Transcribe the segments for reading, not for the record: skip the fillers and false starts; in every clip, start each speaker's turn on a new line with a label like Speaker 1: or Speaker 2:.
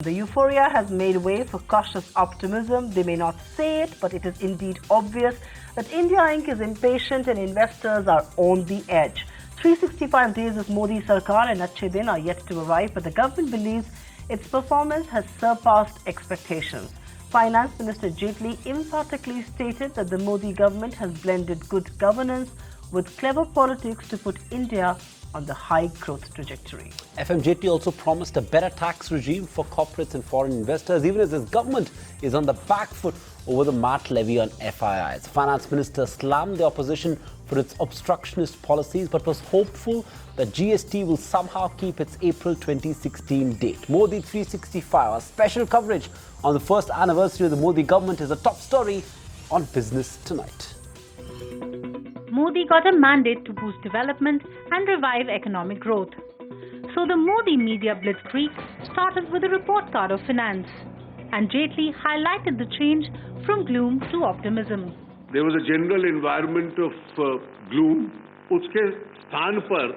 Speaker 1: The euphoria has made way for cautious optimism. They may not say it, but it is indeed obvious that India Inc. is impatient and investors are on the edge. 365 days of Modi Sarkar and Achhe Din are yet to arrive, but the government believes its performance has surpassed expectations. Finance Minister Jaitley emphatically stated that the Modi government has blended good governance with clever politics to put India on the high growth trajectory.
Speaker 2: FM Jaitley also promised a better tax regime for corporates and foreign investors, even as his government is on the back foot over the MAT levy on FIIs. The finance minister slammed the opposition for its obstructionist policies, but was hopeful that GST will somehow keep its April 2016 date. Modi 365, our special coverage on the first anniversary of the Modi government, is a top story on Business Tonight.
Speaker 3: Modi got a mandate to boost development and revive economic growth. So the Modi media blitzkrieg started with a report card of finance. And Jaitley highlighted the change from gloom to optimism.
Speaker 4: There was a general environment of gloom. उसके स्थान पर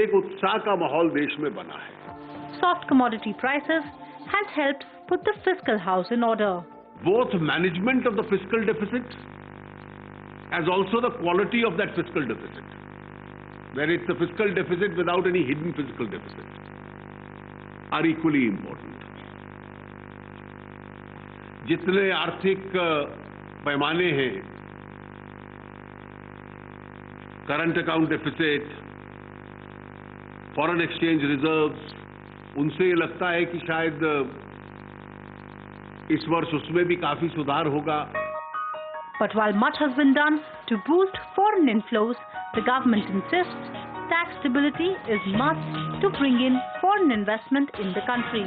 Speaker 4: एक उत्साह का माहौल देश में बना है.
Speaker 3: Soft commodity prices has helped put the fiscal house in order.
Speaker 4: Both management of the fiscal deficit as also the quality of that fiscal deficit, where it's a fiscal deficit without any hidden fiscal deficit, are equally important. जितने आर्थिक पैमाने हैं, current account deficit, foreign exchange reserves, उनसे ये लगता है कि शायद इस वर्ष उसमें भी काफी सुधार होगा.
Speaker 3: But while much has been done to boost foreign inflows, the government insists tax stability is must to bring in foreign investment in the country.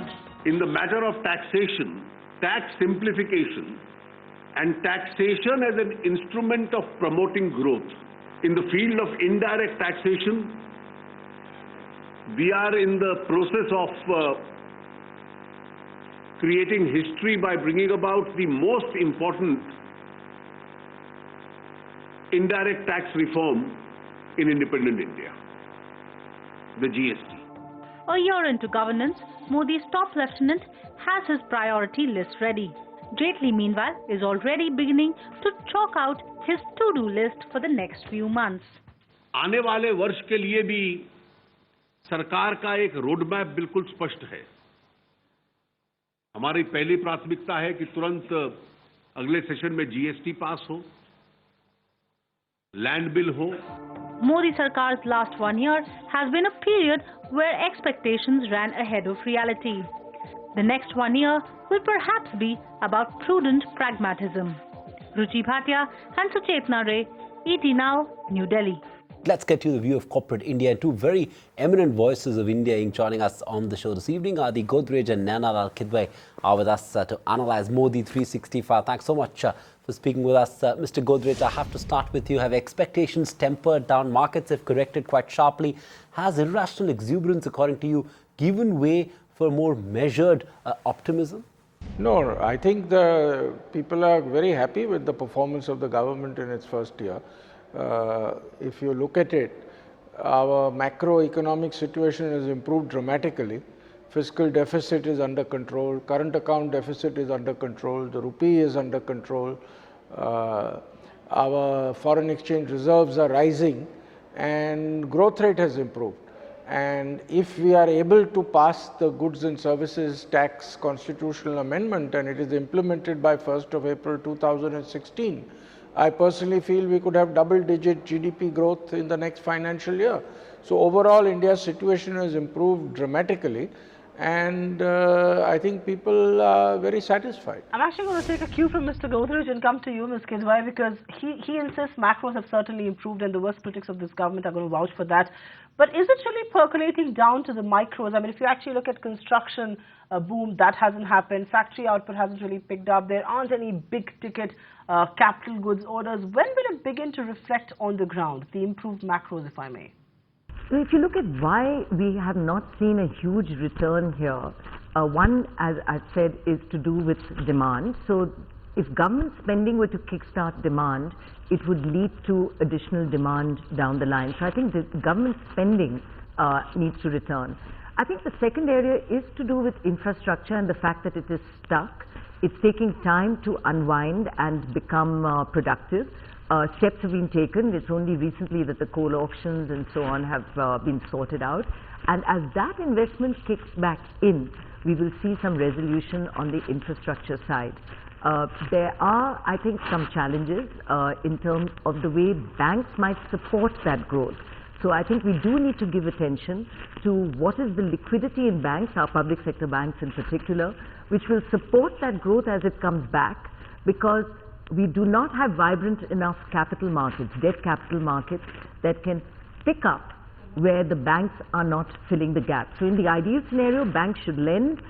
Speaker 4: In the matter of taxation, tax simplification and taxation as an instrument of promoting growth. In the field of indirect taxation, we are in the process of creating history by bringing about the most important indirect tax reform in independent India, the GST.
Speaker 3: A year into governance, Modi's top lieutenant has his priority list ready. Jaitley, meanwhile, is already beginning to chalk out his to-do list for the next few months.
Speaker 4: आने वाले वर्ष के लिए भी सरकार का एक road map बिल्कुल स्पष्ट है. हमारी पहली प्राथमिकता है कि तुरंत अगले सेशन में जीएसटी पास हो, लैंड बिल हो.
Speaker 3: Modi Sarkar's last 1 year has been a period where expectations ran ahead of reality. The next 1 year will perhaps be about prudent pragmatism. Ruchi Bhatia and Suchetna Ray, ET Now, New Delhi.
Speaker 2: Let's get to the view of corporate India. Two very eminent voices of India Inc. joining us on the show this evening. Adi Godrej and Naina Lal Kidwai are with us to analyze Modi 365. Thanks so much for speaking with us. Mr. Godrej, I have to start with you. Have expectations tempered down? Markets have corrected quite sharply. Has irrational exuberance, according to you, given way for more measured optimism?
Speaker 5: No, I think the people are very happy with the performance of the government in its first year. If you look at it, our macroeconomic situation has improved dramatically. Fiscal deficit is under control, current account deficit is under control, the rupee is under control, our foreign exchange reserves are rising, and growth rate has improved. And if we are able to pass the goods and services tax constitutional amendment and it is implemented by 1st of April 2016, I personally feel we could have double-digit GDP growth in the next financial year. So overall, India's situation has improved dramatically, and I think people are very satisfied.
Speaker 1: I'm actually going to take a cue from Mr. Godrej and come to you, Ms. Kidwai, because he insists macros have certainly improved and the worst critics of this government are going to vouch for that. But is it really percolating down to the micros? I mean, if you actually look at construction boom, that hasn't happened. Factory output hasn't really picked up. There aren't any big ticket capital goods orders. When will it begin to reflect on the ground, the improved macros, if I may?
Speaker 6: If you look at why we have not seen a huge return here, one, as I've said, is to do with demand. So if government spending were to kickstart demand, it would lead to additional demand down the line. So I think the government spending needs to return. I think the second area is to do with infrastructure and the fact that it is stuck. It's taking time to unwind and become productive. Steps have been taken. It's only recently that the coal auctions and so on have been sorted out. And as that investment kicks back in, we will see some resolution on the infrastructure side. There are, I think, some challenges in terms of the way banks might support that growth. So I think we do need to give attention to what is the liquidity in banks, our public sector banks in particular, which will support that growth as it comes back, because we do not have vibrant enough capital markets, debt capital markets, that can pick up where the banks are not filling the gap. So in the ideal scenario, banks should lend,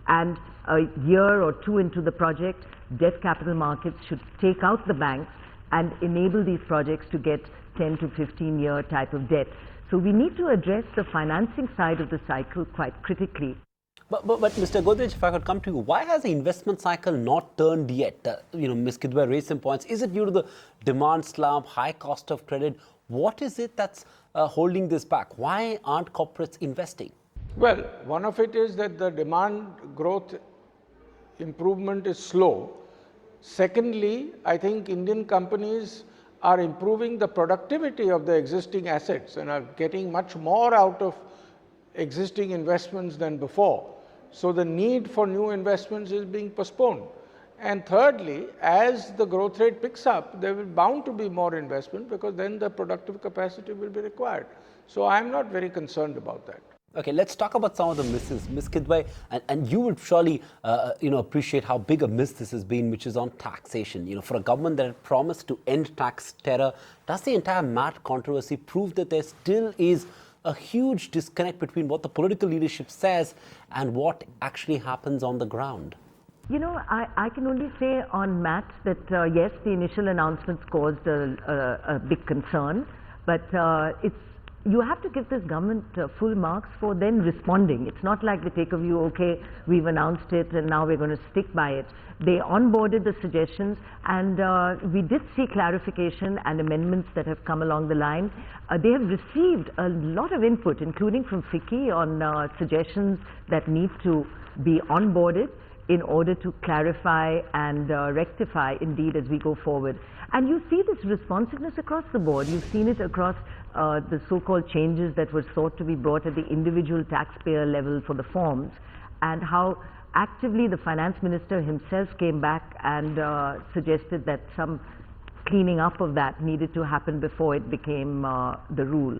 Speaker 6: and a year or two into the project, debt capital markets should take out the banks and enable these projects to get 10 to 15-year type of debt. So we need to address the financing side of the cycle quite critically.
Speaker 2: But Mr. Godrej, if I could come to you, why has the investment cycle not turned yet? Ms. Kidwai raised some points. Is it due to the demand slump, high cost of credit? What is it that's holding this back? Why aren't corporates investing?
Speaker 5: Well, one of it is that the demand growth improvement is slow. Secondly, I think Indian companies are improving the productivity of the existing assets and are getting much more out of existing investments than before. So the need for new investments is being postponed. And thirdly, as the growth rate picks up, there will bound to be more investment, because then the productive capacity will be required. So I'm not very concerned about that.
Speaker 2: Okay, let's talk about some of the misses. Ms. Kidwai, and you would surely appreciate how big a miss this has been, which is on taxation. For a government that had promised to end tax terror, does the entire MAT controversy prove that there still is a huge disconnect between what the political leadership says and what actually happens on the ground?
Speaker 6: I can only say on MAT that yes, the initial announcements caused a big concern, but you have to give this government full marks for then responding. It's not like they take a view, okay, we've announced it and now we're going to stick by it. They onboarded the suggestions, and we did see clarification and amendments that have come along the line. They have received a lot of input, including from FICCI, on suggestions that need to be onboarded in order to clarify and rectify, indeed, as we go forward. And you see this responsiveness across the board. You've seen it across the so-called changes that were sought to be brought at the individual taxpayer level for the forms, and how actively the finance minister himself came back and suggested that some cleaning up of that needed to happen before it became the rule.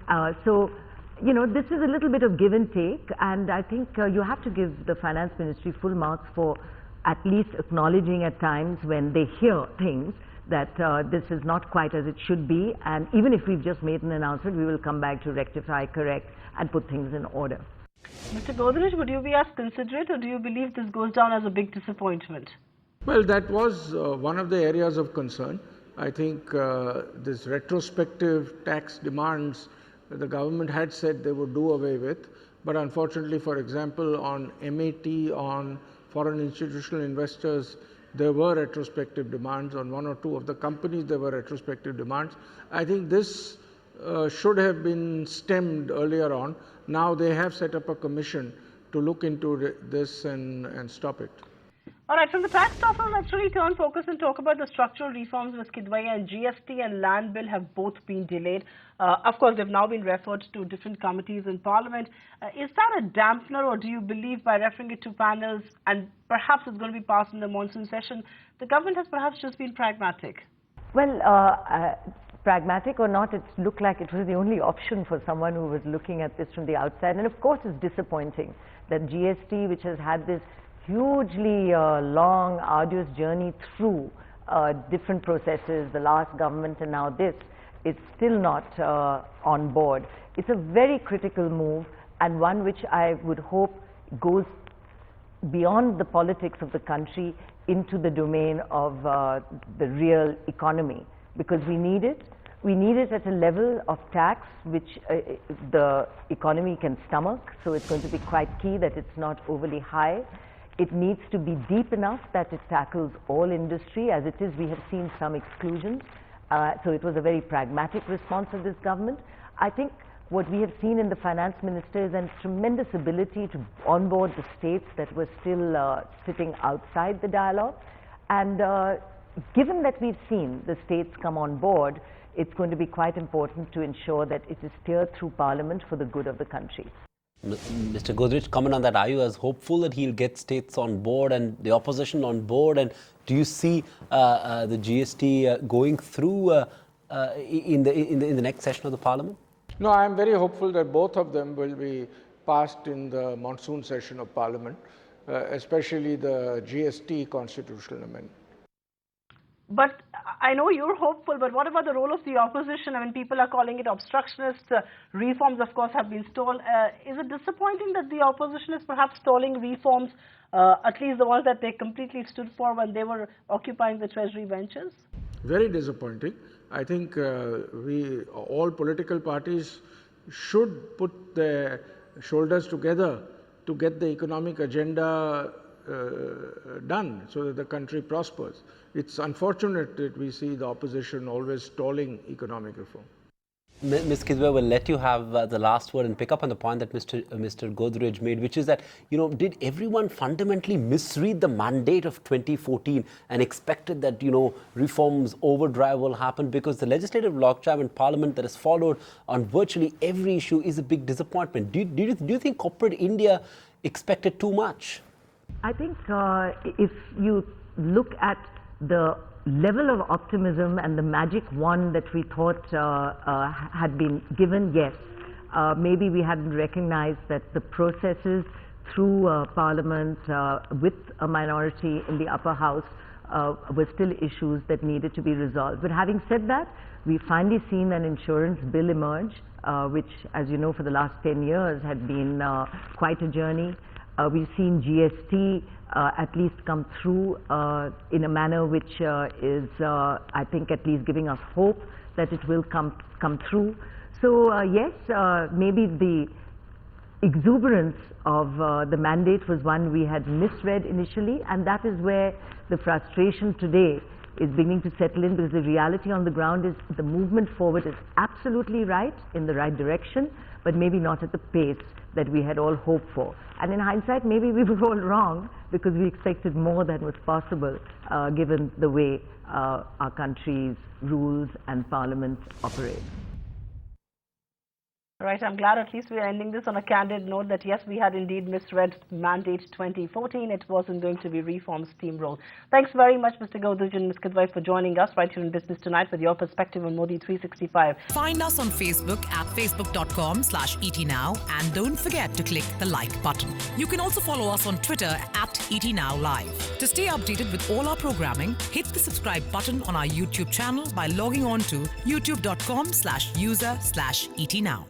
Speaker 6: This is a little bit of give and take, and I think you have to give the finance ministry full marks for at least acknowledging at times when they hear things that this is not quite as it should be, and even if we've just made an announcement, we will come back to rectify, correct, and put things in order.
Speaker 1: Mr. Godrej, would you be as considerate, or do you believe this goes down as a big disappointment?
Speaker 5: Well, that was one of the areas of concern. I think this retrospective tax demands the government had said they would do away with, but unfortunately, for example, on MAT, on foreign institutional investors, there were retrospective demands. On one or two of the companies, there were retrospective demands. I think this should have been stemmed earlier on. Now they have set up a commission to look into this and stop it.
Speaker 1: All right, from the tax offer, let's really turn focus and talk about the structural reforms. Ms. Kidwai, and GST and Land Bill have both been delayed. Of course, they've now been referred to different committees in Parliament. Is that a dampener, or do you believe by referring it to panels and perhaps it's going to be passed in the monsoon session, the government has perhaps just been pragmatic?
Speaker 6: Well, pragmatic or not, it looked like it was the only option for someone who was looking at this from the outside. And of course, it's disappointing that GST, which has had this hugely long, arduous journey through different processes, the last government and now this, is still not on board. It's a very critical move, and one which I would hope goes beyond the politics of the country into the domain of the real economy, because we need it. We need it at a level of tax which the economy can stomach, so it's going to be quite key that it's not overly high. It needs to be deep enough that it tackles all industry. As it is, we have seen some exclusions. So it was a very pragmatic response of this government. I think what we have seen in the finance minister is a tremendous ability to onboard the states that were still sitting outside the dialogue. And given that we've seen the states come on board, it's going to be quite important to ensure that it is steered through Parliament for the good of the country.
Speaker 2: Mr. Godrej, comment on that. Are you as hopeful that he'll get states on board and the opposition on board? And do you see the GST going through in the next session of the Parliament?
Speaker 5: No, I am very hopeful that both of them will be passed in the monsoon session of Parliament, especially the GST constitutional amendment.
Speaker 1: But I know you're hopeful, but what about the role of the opposition? I mean, people are calling it obstructionist. Reforms, of course, have been stalled. Is it disappointing that the opposition is perhaps stalling reforms, at least the ones that they completely stood for when they were occupying the Treasury benches?
Speaker 5: Very disappointing. I think all political parties should put their shoulders together to get the economic agenda done so that the country prospers. It's unfortunate that we see the opposition always stalling economic reform.
Speaker 2: Ms. Kidwai, will let you have the last word and pick up on the point that Mr. Godrej made, which is that, did everyone fundamentally misread the mandate of 2014 and expected that, reforms overdrive will happen? Because the legislative logjam in Parliament that has followed on virtually every issue is a big disappointment. Do you think corporate India expected too much?
Speaker 6: I think if you look at the level of optimism and the magic wand that we thought had been given, yes, maybe we hadn't recognized that the processes through Parliament with a minority in the upper house were still issues that needed to be resolved. But having said that, we've finally seen an insurance bill emerge, which, as you know, for the last 10 years had been quite a journey. We've seen GST at least come through in a manner which is, I think, at least giving us hope that it will come through. So yes, maybe the exuberance of the mandate was one we had misread initially, and that is where the frustration today is beginning to settle in, because the reality on the ground is the movement forward is absolutely right, in the right direction, but maybe not at the pace that we had all hoped for. And in hindsight, maybe we were all wrong, because we expected more than was possible given the way our country's rules and Parliament operate.
Speaker 1: Right, I'm glad at least we are ending this on a candid note that yes, we had indeed misread mandate 2014. It wasn't going to be reform steamroll. Thanks very much, Mr. Godrej and Ms. Kidwai, for joining us right here in Business Tonight with your perspective on Modi 365.
Speaker 7: Find us on Facebook at facebook.com/ETNow, and don't forget to click the like button. You can also follow us on Twitter at ETNowLive. To stay updated with all our programming, hit the subscribe button on our YouTube channel by logging on to youtube.com/user/ETNow.